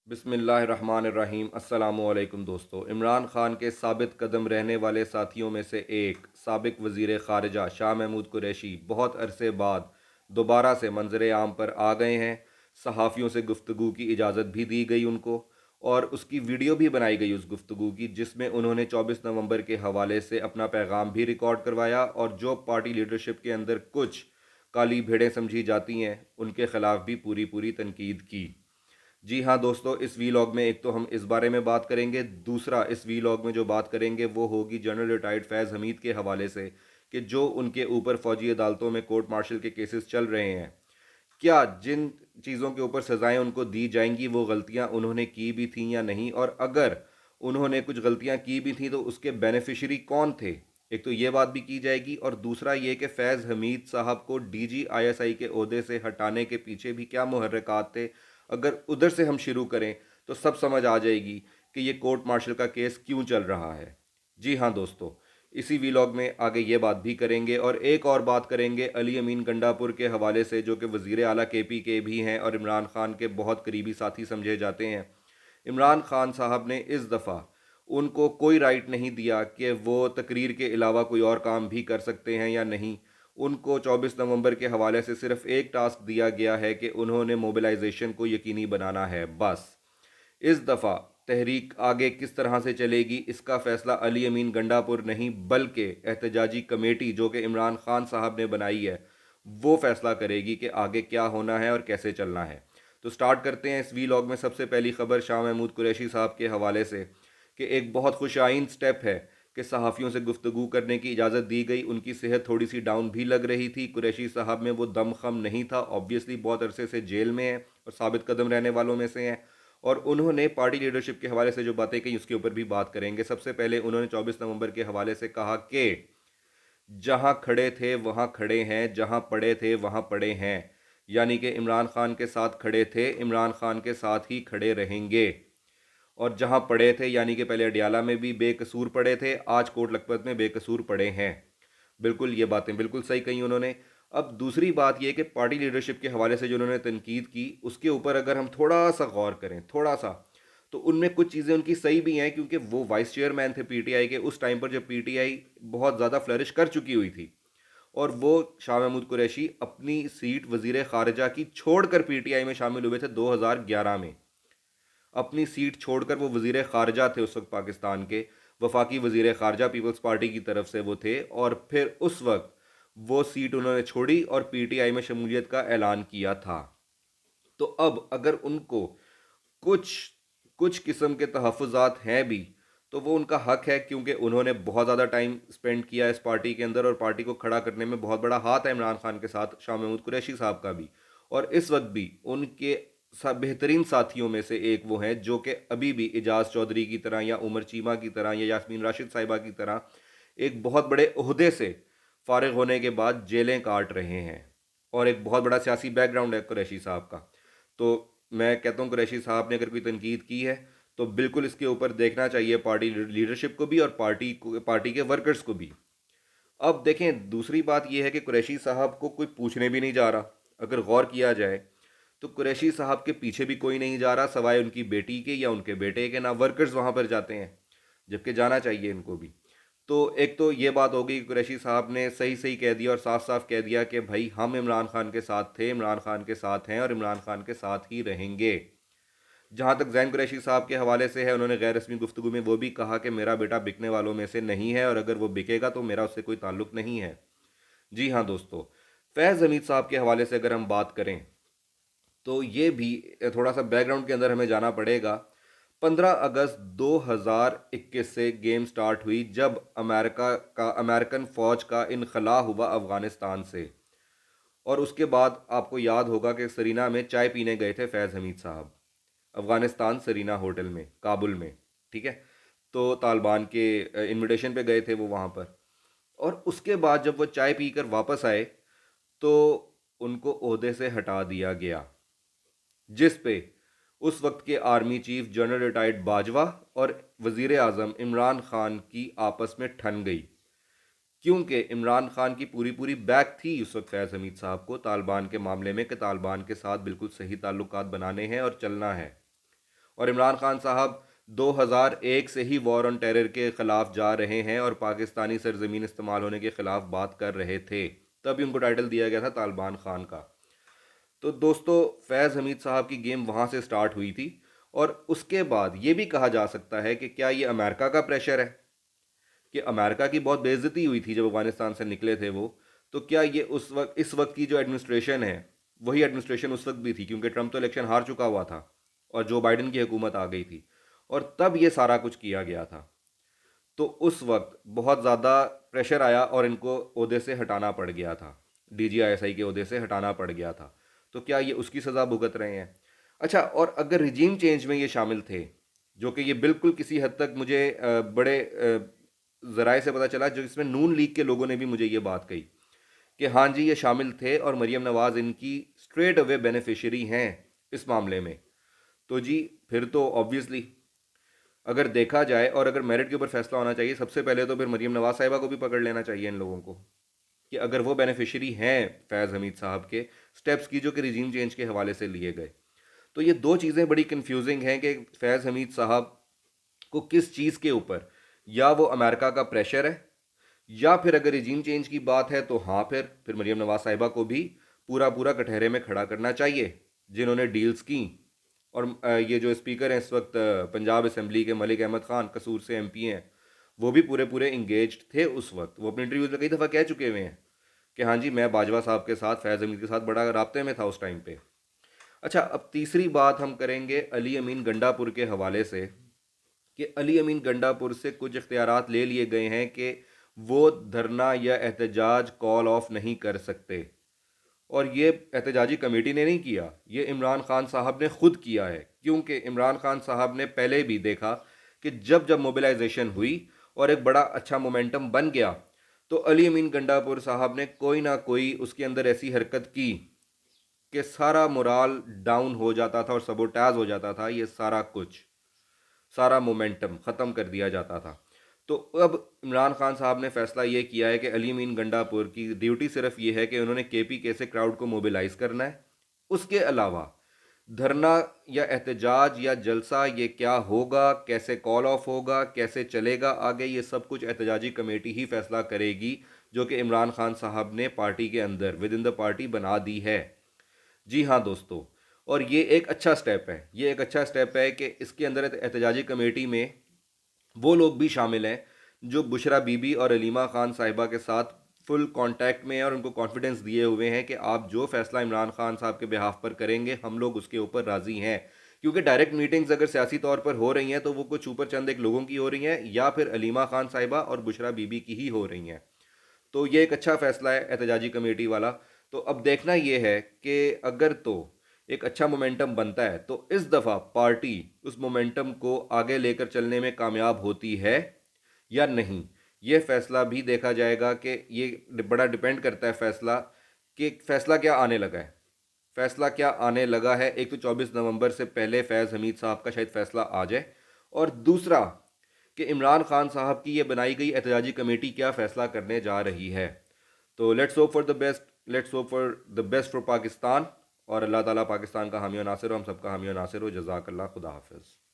बिस्मिल्लाहिर्रहमानिर्रहीम। अस्सलामुअलैकुम दोस्तों। इमरान खान के साबित कदम रहने वाले साथियों में से एक साबिक वज़ीर ख़ारिजा शाह महमूद कुरैशी बहुत अरसे बाद दोबारा से मंजर आम पर आ गए हैं। सहाफ़ियों से गुफ्तगू की इजाज़त भी दी गई उनको, और उसकी वीडियो भी बनाई गई उस गुफ्तगू की, जिसमें उन्होंने 24 नवंबर के हवाले से अपना पैगाम भी रिकॉर्ड करवाया और जो पार्टी लीडरशिप के अंदर कुछ काली भेड़ें समझी जाती हैं उनके ख़िलाफ़ भी पूरी पूरी तनकीद की। जी हाँ दोस्तों, इस वीलॉग में एक तो हम इस बारे में बात करेंगे, दूसरा इस वीलॉग में जो बात करेंगे वो होगी जनरल रिटायर्ड फैज़ हमीद के हवाले से कि जो उनके ऊपर फ़ौजी अदालतों में कोर्ट मार्शल के केसेस चल रहे हैं, क्या जिन चीज़ों के ऊपर सज़ाएं उनको दी जाएंगी वो गलतियां उन्होंने की भी थी या नहीं, और अगर उन्होंने कुछ गलतियां की भी थी तो उसके बेनिफिशरी कौन थे। एक तो ये बात भी की जाएगी, और दूसरा ये कि फैज़ हमीद साहब को DGISI के ओहदे से हटाने के पीछे भी क्या मुहर्रिकात थे। अगर उधर से हम शुरू करें तो सब समझ आ जाएगी कि ये कोर्ट मार्शल का केस क्यों चल रहा है। जी हाँ दोस्तों, इसी वीलॉग में आगे ये बात भी करेंगे, और एक और बात करेंगे अली अमीन गंडापुर के हवाले से, जो कि वज़ीर आला KP के भी हैं और इमरान खान के बहुत करीबी साथी समझे जाते हैं। इमरान खान साहब ने इस दफ़ा उनको कोई राइट नहीं दिया कि वो तकरीर के अलावा कोई और काम भी कर सकते हैं या नहीं। उनको 24 नवंबर के हवाले से सिर्फ एक टास्क दिया गया है कि उन्होंने मोबिलाइजेशन को यकीनी बनाना है, बस। इस दफ़ा तहरीक आगे किस तरह से चलेगी इसका फ़ैसला अली अमीन गंडापुर नहीं बल्कि एहतजाजी कमेटी जो कि इमरान खान साहब ने बनाई है वो फ़ैसला करेगी कि आगे क्या होना है और कैसे चलना है। तो स्टार्ट करते हैं इस वीलॉग में। सबसे पहली खबर शाह महमूद कुरैशी साहब के हवाले से कि एक बहुत खुशाइन स्टेप है कि सहाफ़ियों से गुफ्तगू करने की इजाज़त दी गई। उनकी सेहत थोड़ी सी डाउन भी लग रही थी। कुरैशी साहब में वो दम खम नहीं था, ऑब्वियसली बहुत अरसे से जेल में है और साबित कदम रहने वालों में से हैं, और उन्होंने पार्टी लीडरशिप के हवाले से जो बातें कही उसके ऊपर भी बात करेंगे। सबसे पहले उन्होंने 24 नवंबर के हवाले से कहा कि जहां खड़े थे वहां खड़े हैं, जहां पड़े थे वहां पड़े हैं। यानी कि इमरान खान के साथ खड़े थे, इमरान खान के साथ ही खड़े रहेंगे। और जहां पड़े थे यानी कि पहले अडियाला में भी बेकसूर पड़े थे, आज कोट लखपत में बेकसूर पड़े हैं। बिल्कुल, ये बातें बिल्कुल सही कही उन्होंने। अब दूसरी बात यह कि पार्टी लीडरशिप के हवाले से जो उन्होंने तनकीद की उसके ऊपर अगर हम थोड़ा सा गौर करें, थोड़ा सा, तो उनमें कुछ चीज़ें उनकी सही भी हैं, क्योंकि वो वाइस चेयरमैन थे PTI के उस टाइम पर जब PTI बहुत ज़्यादा फ्लरिश कर चुकी हुई थी, और वो शाह महमूद कुरैशी अपनी सीट वजीर खारजा की छोड़कर PTI में शामिल हुए थे 2011 में। अपनी सीट छोड़कर वो वजीर खारजा थे उस वक्त पाकिस्तान के, वफाकी वजीर खारजा पीपल्स पार्टी की तरफ से वो थे, और फिर उस वक्त वो सीट उन्होंने छोड़ी और PTI में शमूलियत का ऐलान किया था। तो अब अगर उनको कुछ कुछ किस्म के तहफ़्फ़ुज़ात हैं भी तो वो उनका हक है, क्योंकि उन्होंने बहुत ज़्यादा टाइम स्पेंड किया इस पार्टी के अंदर और पार्टी को खड़ा करने में बहुत बड़ा हाथ है इमरान खान के साथ शाह महमूद कुरैशी साहब का भी। और इस वक्त भी उनके बेहतरीन साथियों में से एक वो हैं जो कि अभी भी एजाज चौधरी की तरह या उमर चीमा की तरह या यास्मीन राशिद साहिबा की तरह एक बहुत बड़े ओहदे से फारिग होने के बाद जेलें काट रहे हैं, और एक बहुत बड़ा सियासी बैकग्राउंड है कुरैशी साहब का। तो मैं कहता हूँ कुरैशी साहब ने अगर कोई तनकीद की है तो बिल्कुल इसके ऊपर देखना चाहिए पार्टी लीडरशिप को भी और पार्टी के वर्कर्स को भी। अब देखें, दूसरी बात यह है कि कुरैशी साहब को कोई पूछने भी नहीं जा रहा। अगर गौर किया जाए तो कुरैशी साहब के पीछे भी कोई नहीं जा रहा सवाए उनकी बेटी के या उनके बेटे के, ना वर्कर्स वहाँ पर जाते हैं, जबकि जाना चाहिए इनको भी। तो एक तो ये बात होगी कि कुरैशी साहब ने सही सही कह दिया और साफ साफ कह दिया कि भाई हम इमरान खान के साथ थे, इमरान खान के साथ हैं और इमरान खान के साथ ही रहेंगे। जहाँ तक जैन कुरैशी साहब के हवाले से है, उन्होंने गैर रस्मी गुफ्तगू में वो भी कहा कि मेरा बेटा बिकने वालों में से नहीं है, और अगर वो बिकेगा तो मेरा उससे कोई ताल्लुक नहीं है। जी हाँ दोस्तों, फैज़ हमीद साहब के हवाले से अगर हम बात करें तो ये भी थोड़ा सा बैकग्राउंड के अंदर हमें जाना पड़ेगा। 15 अगस्त 2021 से गेम स्टार्ट हुई जब अमेरिकन फ़ौज का इनखला हुआ अफ़गानिस्तान से, और उसके बाद आपको याद होगा कि सरीना में चाय पीने गए थे फैज़ हमीद साहब, अफ़गानिस्तान सरीना होटल में काबुल में। ठीक है, तो तालिबान के इनविटेशन पे गए थे वो वहाँ पर, और उसके बाद जब वो चाय पीकर वापस आए तो उनको ओहदे से हटा दिया गया, जिस पे उस वक्त के army chief general retired Bajwa और वजीर आजम इमरान खान की आपस में ठन गई, क्योंकि इमरान खान की पूरी पूरी बैक थी उस वक्त फैज़ हमीद साहब को तालिबान के मामले में कि तालिबान के साथ बिल्कुल सही ताल्लुकात बनाने हैं और चलना है। और इमरान खान साहब 2001 से ही वॉर ऑन टेरर के ख़िलाफ़ जा रहे हैं और पाकिस्तानी सरजमीन इस्तेमाल होने के ख़िलाफ़ बात कर रहे थे। तभी उनको टाइटल दिया गया था तालिबान खान का। तो दोस्तों, फैज़ हमीद साहब की गेम वहाँ से स्टार्ट हुई थी। और उसके बाद ये भी कहा जा सकता है कि क्या ये अमेरिका का प्रेशर है कि अमेरिका की बहुत बेइज्जती हुई थी जब अफगानिस्तान से निकले थे वो। तो क्या ये उस वक्त, इस वक्त की जो एडमिनिस्ट्रेशन है, वही एडमिनिस्ट्रेशन उस वक्त भी थी, क्योंकि ट्रंप तो इलेक्शन हार चुका हुआ था और जो बाइडन की हुकूमत आ गई थी और तब ये सारा कुछ किया गया था। तो उस वक्त बहुत ज़्यादा प्रेशर आया और इनको ओहदे से हटाना पड़ गया था, DGISI के ओहदे से हटाना पड़ गया था। तो क्या ये उसकी सज़ा भुगत रहे हैं? अच्छा, और अगर रिजीम चेंज में ये शामिल थे, जो कि ये बिल्कुल किसी हद तक मुझे बड़े ज़राए से पता चला, जो इसमें नून लीग के लोगों ने भी मुझे ये बात कही कि हाँ जी ये शामिल थे और मरीम नवाज़ इनकी स्ट्रेट अवे बेनिफिशरी हैं इस मामले में। तो जी फिर तो ऑब्वियसली अगर देखा जाए और अगर मेरिट के ऊपर फैसला होना चाहिए, सबसे पहले तो फिर मरीम नवाज साहिबा को भी पकड़ लेना चाहिए इन लोगों को, कि अगर वो बेनिफिशरी हैं फैज़ हमीद साहब के स्टेप्स की जो कि रिजीम चेंज के हवाले से लिए गए। तो ये दो चीज़ें बड़ी कंफ्यूजिंग हैं कि फैज़ हमीद साहब को किस चीज़ के ऊपर, या वो अमेरिका का प्रेशर है, या फिर अगर रिजीम चेंज की बात है तो हाँ फिर मरीम नवाज साहिबा को भी पूरा पूरा कटहरे में खड़ा करना चाहिए, जिन्होंने डील्स की। और ये जो स्पीकर हैं इस वक्त पंजाब असम्बली के, मलिक अहमद ख़ान, कसूर से MP हैं, वो भी पूरे पूरे इंगेज थे उस वक्त। वो अपने इंटरव्यूज़ में कई दफ़ा कह चुके हुए हैं कि हाँ जी मैं बाजवा साहब के साथ, फैज़ हमीद के साथ बड़ा राब्ते में था उस टाइम पे। अच्छा, अब तीसरी बात हम करेंगे अली अमीन गंडापुर के हवाले से, कि अली अमीन गंडापुर से कुछ इख्तियारात ले लिए गए हैं कि वो धरना या एहतजाज कॉल ऑफ नहीं कर सकते। और ये एहतजाजी कमेटी ने नहीं किया, ये इमरान खान साहब ने खुद किया है, क्योंकि इमरान खान साहब ने पहले भी देखा कि जब जब मोबिलाइजेशन हुई और एक बड़ा अच्छा मोमेंटम बन गया, तो अली अमीन गंडापुर साहब ने कोई ना कोई उसके अंदर ऐसी हरकत की कि सारा मोराल डाउन हो जाता था और सबोटाज हो जाता था, ये सारा कुछ, सारा मोमेंटम ख़त्म कर दिया जाता था। तो अब इमरान खान साहब ने फैसला ये किया है कि अली अमीन गंडापुर की ड्यूटी सिर्फ ये है कि उन्होंने KPK से क्राउड को मोबिलाइज करना है। उसके अलावा धरना या एहतजाज या जलसा ये क्या होगा, कैसे कॉल ऑफ होगा, कैसे चलेगा आगे, ये सब कुछ एहतजाजी कमेटी ही फैसला करेगी, जो कि इमरान खान साहब ने पार्टी के अंदर विद इन द पार्टी बना दी है। जी हाँ दोस्तों, और ये एक अच्छा स्टेप है, ये एक अच्छा स्टेप है कि इसके अंदर एहतजाजी कमेटी में वो लोग भी शामिल हैं जो बुशरा बीबी और अलीमा खान साहिबा के साथ फुल कांटेक्ट में हैं और उनको कॉन्फिडेंस दिए हुए हैं कि आप जो फैसला इमरान खान साहब के बिहाफ पर करेंगे हम लोग उसके ऊपर राज़ी हैं। क्योंकि डायरेक्ट मीटिंग्स अगर सियासी तौर पर हो रही हैं तो वो कुछ ऊपर चंद एक लोगों की हो रही हैं, या फिर अलीमा खान साहिबा और बुशरा बीबी की ही हो रही हैं। तो ये एक अच्छा फैसला है एहतजाजी कमेटी वाला। तो अब देखना ये है कि अगर तो एक अच्छा मोमेंटम बनता है तो इस दफ़ा पार्टी उस मोमेंटम को आगे लेकर चलने में कामयाब होती है या नहीं। ये फैसला भी देखा जाएगा कि ये बड़ा डिपेंड करता है फैसला, कि फैसला क्या आने लगा है। फैसला क्या आने लगा है, एक तो 24 नवंबर से पहले फैज़ हमीद साहब का शायद फैसला आ जाए, और दूसरा कि इमरान खान साहब की ये बनाई गई एहतजाजी कमेटी क्या फ़ैसला करने जा रही है। तो let's hope for the best, let's hope for the best for Pakistan, और अल्लाह ताला पाकिस्तान का हामी और नासिर हो, हम सबका हामी और नासिर हो। जज़ाकल्लाह, खुदा हाफिज़।